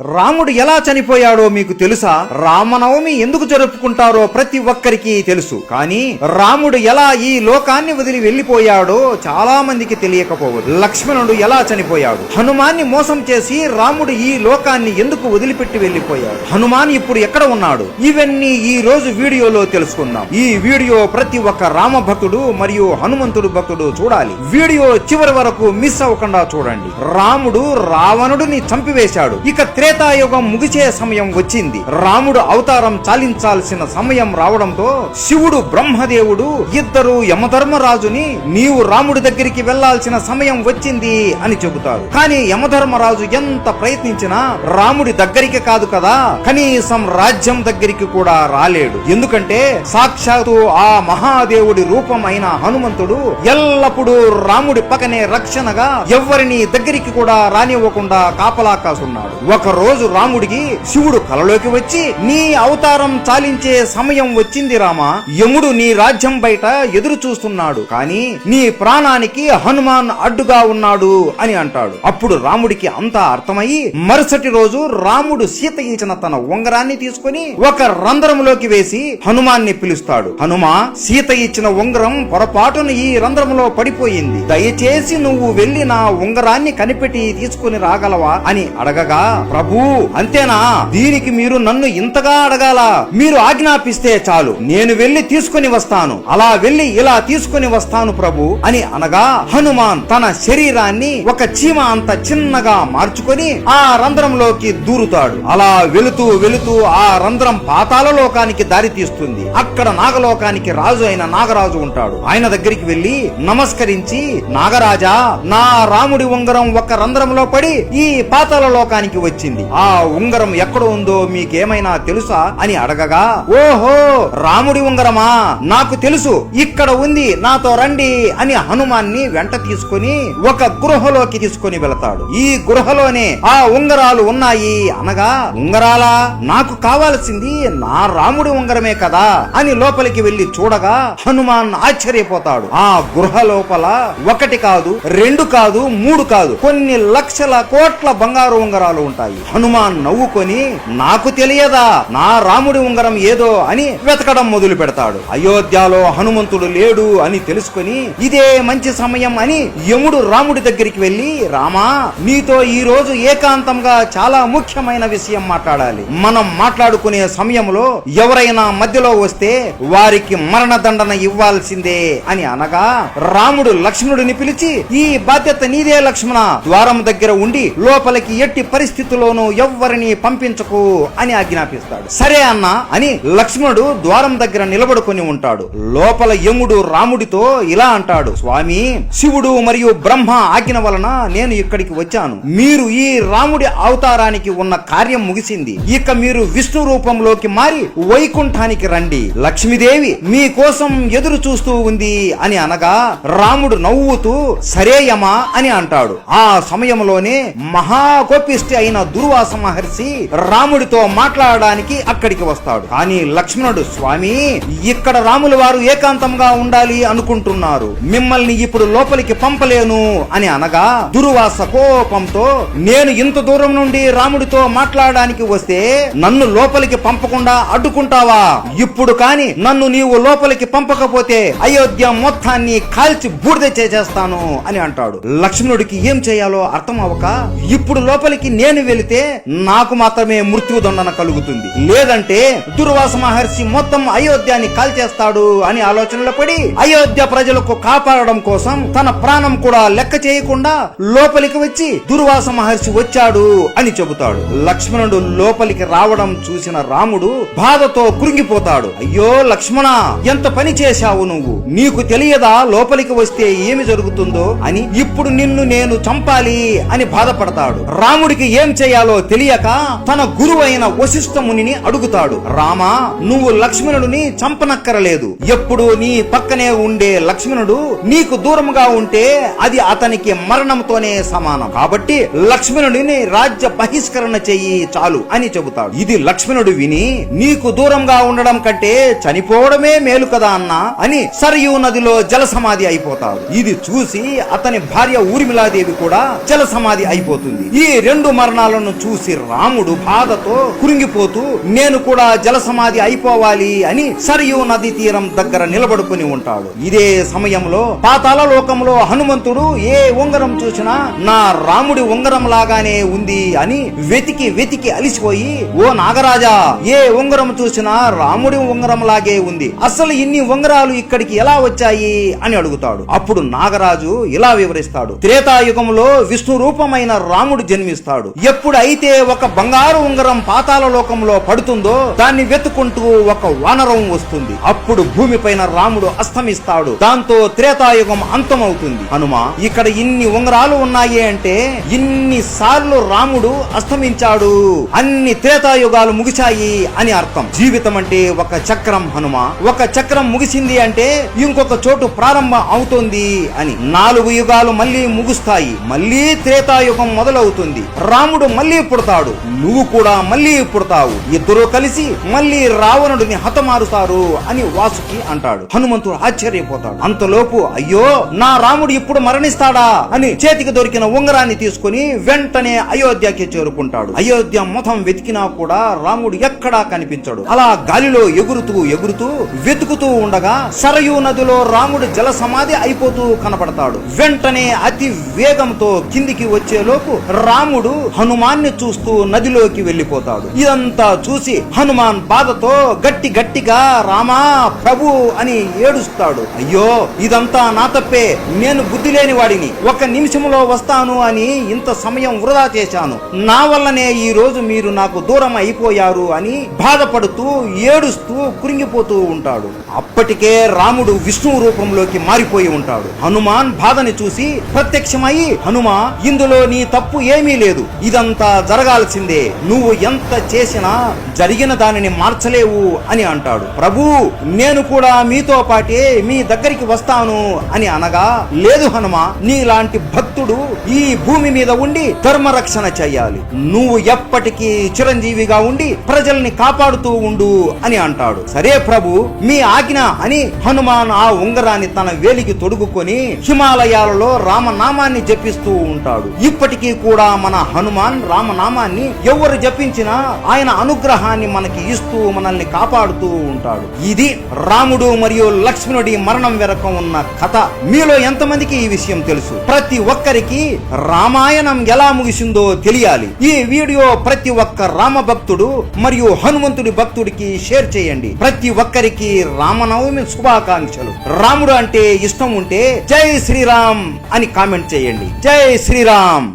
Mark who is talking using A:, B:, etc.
A: రాముడు ఎలా చనిపోయాడో మీకు తెలుసా? రామనవమి ఎందుకు జరుపుకుంటారో ప్రతి ఒక్కరికి తెలుసు. కానీ రాముడు ఎలా ఈ లోకాన్ని వదిలి వెళ్లిపోయాడో చాలా మందికి తెలియకపోవచ్చు. లక్ష్మణుడు ఎలా చనిపోయాడు? హనుమాన్ని మోసం చేసి రాముడు ఈ లోకాన్ని ఎందుకు వదిలిపెట్టి వెళ్లిపోయాడు? హనుమాన్ ఇప్పుడు ఎక్కడ ఉన్నాడు? ఇవన్నీ ఈ రోజు వీడియోలో తెలుసుకుందాం. ఈ వీడియో ప్రతి ఒక్క రామ భక్తుడు మరియు హనుమంతుడు భక్తుడు చూడాలి. వీడియో చివరి వరకు మిస్ అవ్వకుండా చూడండి. రాముడు రావణుడిని చంపివేశాడు. ఇక త్రేతాయుగం ముగిసే సమయం వచ్చింది. రాముడు అవతారం చాలించాల్సిన సమయం రావడంతో శివుడు బ్రహ్మదేవుడు ఇద్దరు యమధర్మరాజుని నీవు రాముడి దగ్గరికి వెళ్లాల్సిన సమయం వచ్చింది అని చెబుతారు. కానీ యమధర్మరాజు ఎంత ప్రయత్నించినా రాముడి దగ్గరికి కాదు కదా, కనీసం రాజ్యం దగ్గరికి కూడా రాలేడు. ఎందుకంటే సాక్షాత్తు ఆ మహాదేవుడి రూపం అయిన హనుమంతుడు ఎల్లప్పుడూ రాముడి పక్కనే రక్షణగా ఎవ్వరిని దగ్గరికి కూడా రానివ్వకుండా కాపలా కాసున్నాడు. ఒక రోజు రాముడికి శివుడు కలలోకి వచ్చి నీ అవతారం చాలించే సమయం వచ్చింది రామా, యముడు నీ రాజ్యం బయట ఎదురు చూస్తున్నాడు, కానీ నీ ప్రాణానికి హనుమాన్ అడ్డుగా ఉన్నాడు అని అంటాడు. అప్పుడు రాముడికి అంతా అర్థమయ్యి మరుసటి రోజు రాముడు సీత ఇచ్చిన తన ఉంగరాన్ని తీసుకుని ఒక రంధ్రంలోకి వేసి హనుమాన్ని పిలుస్తాడు. హనుమా, సీత ఇచ్చిన ఉంగరం పొరపాటున ఈ రంధ్రంలో పడిపోయింది, దయచేసి నువ్వు వెళ్లి నా ఉంగరాన్ని కనిపెట్టి తీసుకుని రాగలవా అని అడగగా, ప్రభు అంతేనా, దీనికి మీరు నన్ను ఇంతగా అడగాల, మీరు ఆజ్ఞాపిస్తే చాలు, నేను వెళ్లి తీసుకుని వస్తాను, అలా వెళ్లి ఇలా తీసుకుని వస్తాను ప్రభు అని అనగా హనుమాన్ తన శరీరాన్ని ఒక చీమ అంత చిన్నగా మార్చుకొని ఆ రంధ్రంలోకి దూరుతాడు. అలా వెళుతూ వెళుతూ ఆ రంధ్రం పాతాళ లోకానికి దారి తీస్తుంది. అక్కడ నాగలోకానికి రాజు అయిన నాగరాజు ఉంటాడు. ఆయన దగ్గరికి వెళ్లి నమస్కరించి, నాగరాజా, నా రాముడి ఉంగరం ఒక రంధ్రంలో పడి ఈ పాతాళ లోకానికి వచ్చింది, ఆ ఉంగరం ఎక్కడ ఉందో మీకేమైనా తెలుసా అని అడగగా, ఓహో రాముడి ఉంగరమా, నాకు తెలుసు, ఇక్కడ ఉంది, నాతో రండి అని హనుమాన్ని వెంట తీసుకుని ఒక గృహలోకి తీసుకుని వెళతాడు. ఈ గృహలోనే ఆ ఉంగరాలు ఉన్నాయి అనగా, ఉంగరాలా, నాకు కావాల్సింది నా రాముడి ఉంగరమే కదా అని లోపలికి వెళ్లి చూడగా హనుమాన్ ఆశ్చర్యపోతాడు. ఆ గృహ లోపల ఒకటి కాదు, రెండు కాదు, మూడు కాదు, కొన్ని లక్షల కోట్ల బంగారు ఉంగరాలు ఉంటాయి. హనుమాన్ నవ్వుకొని, నాకు తెలియదా నా రాముడి ఉంగరం ఏదో అని వెతకడం మొదలు పెడతాడు. అయోధ్యలో హనుమంతుడు లేడు అని తెలుసుకొని ఇదే మంచి సమయం అని యముడు రాముడి దగ్గరికి వెళ్లి, రామా, నీతో ఈ రోజు ఏకాంతంగా చాలా ముఖ్యమైన విషయం మాట్లాడాలి, మనం మాట్లాడుకునే సమయంలో ఎవరైనా మధ్యలో వస్తే వారికి మరణదండన ఇవ్వాల్సిందే అని అనగా రాముడు లక్ష్మణుడిని పిలిచి, ఈ బాధ్యత నీదే లక్ష్మణ, ద్వారం దగ్గర ఉండి లోపలికి ఎట్టి పరిస్థితుల్లోనూ ఎవ్వరిని పంపించకు అని ఆజ్ఞాపిస్తాడు. సరే అన్నా అని లక్ష్మణుడు ద్వారం దగ్గర నిలబడుకొని ఉంటాడు. లోపల యముడు రాముడితో ఇలా అంటాడు, స్వామి, శివుడు మరియు బ్రహ్మ ఆజ్ఞ వలన నేను ఇక్కడికి వచ్చాను. మీరు ఈ రాముడి అవతారానికి ఉన్న కార్యం ముగిసింది. ఇక మీరు విష్ణు రూపంలోకి మారి వైకుంఠానికి రండి, లక్ష్మీదేవి మీ కోసం ఎదురు చూస్తూ ఉంది అని అనగా రాముడు నవ్వుతూ సరే యమా అని అంటాడు. ఆ సమయంలోనే మహాకోపిష్టి అయిన దుర్వాస మహర్షి రాముడితో మాట్లాడడానికి అక్కడికి వస్తాడు. కానీ లక్ష్మణుడు, స్వామి, ఇక్కడ రాముల వారు ఏకాంతంగా ఉండాలి అనుకుంటున్నారు, మిమ్మల్ని ఇప్పుడు లోపలికి పంపలేను అని అనగా దుర్వాస కోపంతో, నేను ఇంత దూరం నుండి రాముడితో మాట్లాడడానికి వస్తే నన్ను లోపలికి పంపకుండా అడ్డుకుంటావా? ఇప్పుడు కాని నన్ను నీవు లోపలికి పంపకపోతే అయోధ్య మొత్తాన్ని కాల్చి బూడిద చేసేస్తాను అని అంటాడు. లక్ష్మణుడికి ఏం చేయాలో అర్థం అవ్వక, ఇప్పుడు లోపలికి నేను వెళితే నాకు మాత్రమే మృత్యుదండన కలుగుతుంది, లేదంటే దుర్వాస మహర్షి మొత్తం అయోధ్యాన్ని కాల్చేస్తాడు అని ఆలోచనలో పడి అయోధ్య ప్రజలకు కాపాడడం కోసం తన ప్రాణం కూడా లెక్క చేయకుండా లోపలికి వచ్చి దుర్వాస మహర్షి వచ్చాడు అని చెబుతాడు. లక్ష్మణుడు లోపలికి రావడం చూసిన రాముడు బాధతో కృంగిపోతాడు. అయ్యో లక్ష్మణ, ఎంత పని చేశావు నువ్వు, నీకు తెలియదా లోపలికి వస్తే ఏమి జరుగుతుందో అని, ఇప్పుడు నిన్ను నేను చంపాలి అని బాధపడతాడు. రాముడికి ఏం చేయాలో తెలియక తన గురువైన వశిష్ఠ మునిని అడుగుతాడు, రామా, నువ్వు లక్ష్మణుడిని చంపనక్కరలేదు, ఎప్పుడు నీ పక్కనే ఉండే లక్ష్మణుడు నీకు దూరంగా ఉంటే అది అతనికి మరణంతోనే సమానం, కాబట్టి లక్ష్మణుడిని రాజ్య బహిష్కరణ చెయ్యి చాలు అని చెబుతాడు. ఇది లక్ష్మణుడు విని, నీకు దూరంగా ఉండడం కంటే చనిపోవడమే మేలు కదా అన్నా అని సరయూ నదిలో జల సమాధి అయిపోతాడు. ఇది చూసి అతని భార్య ఊర్మిళాదేవి కూడా జల సమాధి అయిపోతుంది. ఈ రెండు మరణాలను ఉంగరాలను చూసి రాముడు బాధతో కురింగిపోతూ నేను కూడా జల సమాధి అయిపోవాలి అని సరియు నది తీరం దగ్గర నిలబడుకుని ఉంటాడు. ఇదే సమయంలో పాతాళ లోకంలో హనుమంతుడు ఏ ఉంగరం చూసినా నా రాముడి ఉంగరం లాగానే ఉంది అని వెతికి వెతికి అలిసిపోయి, ఓ నాగరాజా, ఏ ఉంగరం చూసినా రాముడి ఉంగరం లాగే ఉంది, అసలు ఇన్ని ఉంగరాలు ఇక్కడికి ఎలా వచ్చాయి అని అడుగుతాడు. అప్పుడు నాగరాజు ఇలా వివరిస్తాడు. త్రేతాయుగంలో విష్ణు రూపమైన రాముడు జన్మిస్తాడు. ఎప్పుడైతే ఒక బంగారు ఉంగరం పాతాళ లోకంలో పడుతుందో దాన్ని వెతుకుంటూ ఒక వానరం వస్తుంది. అప్పుడు భూమిపైన రాముడు అస్తమిస్తాడు. దాంతో త్రేతాయుగం అంతమవుతుంది. హనుమ, ఇక్కడ ఇన్ని ఉంగరాలు ఉన్నాయి అంటే ఇన్ని సార్లు రాముడు అస్తమించాడు, అన్ని త్రేతాయుగాలు ముగిశాయి అని అర్థం. జీవితం అంటే ఒక చక్రం హనుమ. ఒక చక్రం ముగిసింది అంటే ఇంకొక చోటు ప్రారంభం అవుతుంది అని. 4 యుగాలు మళ్ళీ ముగుస్తాయి, మళ్ళీ త్రేతాయుగం మొదలవుతుంది. రాముడు మళ్ళీ పుడతాడు, నువ్వు కూడా మళ్ళీ పుడతావు, ఇద్దరు కలిసి మళ్ళీ రావణుడిని హతమారుతారు అని వాసుకి అంటాడు. హనుమంతుడు ఆశ్చర్యపోతాడు. అంతలోపు అయ్యో, నా రాముడు ఇప్పుడు మరణిస్తాడా అని చేతికి దొరికిన ఉంగరాన్ని తీసుకుని వెంటనే అయోధ్యకి చేరుకుంటాడు. అయోధ్య మొత్తం వెతికినా కూడా రాముడు ఎక్కడా కనిపించడు. అలా గాలిలో ఎగురుతూ ఎగురుతూ వెతుకుతూ ఉండగా సరయూ నదిలో రాముడు జల సమాధి అయిపోతూ కనపడతాడు. వెంటనే అతి వేగంతో కిందికి వచ్చేలోపు రాముడు హనుమాన్ని చూస్తూ నదిలోకి వెళ్లిపోతాడు. ఇదంతా చూసి హనుమాన్ బాధతో గట్టిగా రామా ప్రభు అని ఏడుస్తాడు. అయ్యో, ఇదంతా నా తప్పే, నేను బుద్ధి లేని వాడిని, 1 నిమిషంలో వస్తాను అని ఇంత సమయం వృధా చేశాను, నా వల్లనే ఈ రోజు మీరు నాకు దూరం అయిపోయారు అని బాధపడుతూ ఏడుస్తూ కురింగిపోతూ ఉంటాడు. అప్పటికే రాముడు విష్ణు రూపంలోకి మారిపోయి ఉంటాడు. హనుమాన్ బాధని చూసి ప్రత్యక్షమై, హనుమా, ఇందులో నీ తప్పు ఏమీ లేదు, ఇదంతా జరగాల్సిందే, నువ్వు ఎంత చేసినా జరిగిన దానిని మార్చలేవు అని అంటాడు. ప్రభు, నేను కూడా మీతో పాటే మీ దగ్గరికి వస్తాను అని అనగా, లేదు హనుమ, నీలాంటి భక్తుడు ఈ భూమి మీద ఉండి ధర్మరక్షణ చెయ్యాలి, నువ్వు ఎప్పటికీ చిరంజీవిగా ఉండి ప్రజల్ని కాపాడుతూ ఉండు అని అంటాడు. సరే ప్రభు, మీ ఆజ్ఞ అని హనుమాన్ ఆ ఉంగరాన్ని తన వేలికి తొడుగుకొని హిమాలయాలలో రామనామాన్ని జపిస్తూ ఉంటాడు. ఇప్పటికీ కూడా మన హనుమాన్ రామనామాన్ని ఎవరు జపించినా ఆయన అనుగ్రహాన్ని మనకి ఇస్తూ మనల్ని కాపాడుతూ ఉంటాడు. ఇది రాముడు మరియు లక్ష్మణుడి మరణం వెనక ఉన్న కథ. మీలో ఎంతమందికి ఈ విషయం తెలుసు? ప్రతి ఒక్కరికి రామాయణం ఎలా ముగిసిందో తెలియాలి. ఈ వీడియో ప్రతి ఒక్క రామ భక్తుడు మరియు హనుమంతుడి భక్తుడికి షేర్ చేయండి. ప్రతి ఒక్కరికి రామనవమి శుభాకాంక్షలు. రాముడు అంటే ఇష్టం ఉంటే జై శ్రీరామ్ అని కామెంట్ చేయండి. జై శ్రీరామ్.